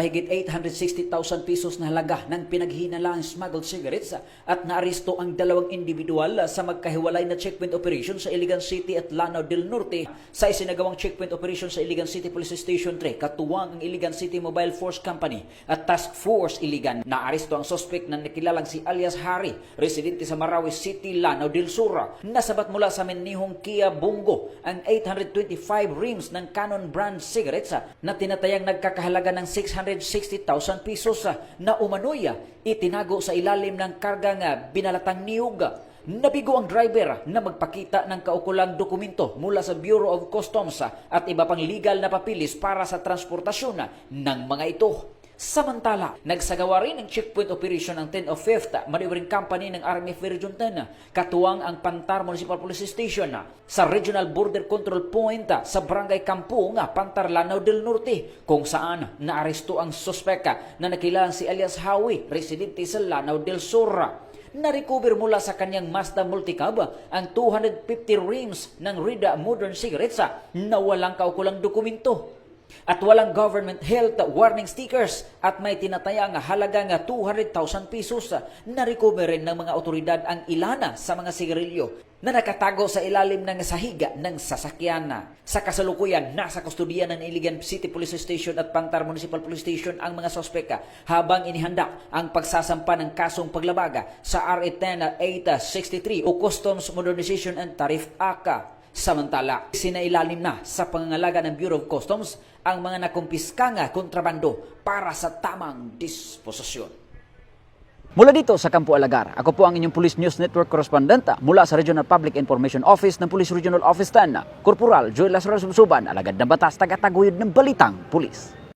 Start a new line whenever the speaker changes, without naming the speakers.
Mahigit 860,000 pesos na halaga ng pinaghinalang smuggled cigarettes at naaresto ang dalawang individual sa magkahiwalay na checkpoint operation sa Iligan City at Lanao del Norte. Sa isinagawang checkpoint operation sa Iligan City Police Station 3, katuwang ang Iligan City Mobile Force Company at Task Force Iligan. Naaresto ang suspect na nakilalang si alias Harry, residente sa Marawi City, Lanao del Sur. Nasabat mula sa menihong Kia Bungo ang 825 rims ng Canon brand cigarettes na tinatayang nagkakahalaga ng 660,000 pesos na umano'y itinago sa ilalim ng kargang binalatang niyog. Nabigo ang driver na magpakita ng kaukulang dokumento mula sa Bureau of Customs at iba pang legal na papilis para sa transportasyon ng mga ito. Samantala, nagsagawa rin ng checkpoint operation ang 10 of 5th Maneuvering Company ng Army of Region 10, katuwang ang Pantar Municipal Police Station sa Regional Border Control Point sa Barangay Kampung, Pantar, Lanao del Norte, kung saan naaresto ang suspek na nakilalang si alias Howie, residente sa Lanao del Sur. Na-recover mula sa kanyang Mazda Multicab ang 250 rims ng Rida Modern Cigarettes na walang kaukulang dokumento at walang government health warning stickers at may tinatayang halagang 200,000 pesos. Na-recover rin ng mga otoridad ang ilana sa mga sigarilyo na nakatago sa ilalim ng sahiga ng sasakyan. Sa kasalukuyan, nasa kustodiya ng Iligan City Police Station at Pantar Municipal Police Station ang mga sospeka habang inihanda ang pagsasampa ng kasong paglabaga sa RA 10863 o Customs Modernization and Tariff Act. Samantala, sinailalim na sa pangangalaga ng Bureau of Customs ang mga nakumpiskang kontrabando para sa tamang disposisyon. Mula dito sa Campo Alagar, ako po ang inyong Police News Network correspondent mula sa Regional Public Information Office ng Police Regional Office 10, Corporal Joel Lazaro Subsuban, alagad ng batas, tagataguyod ng balitang pulis.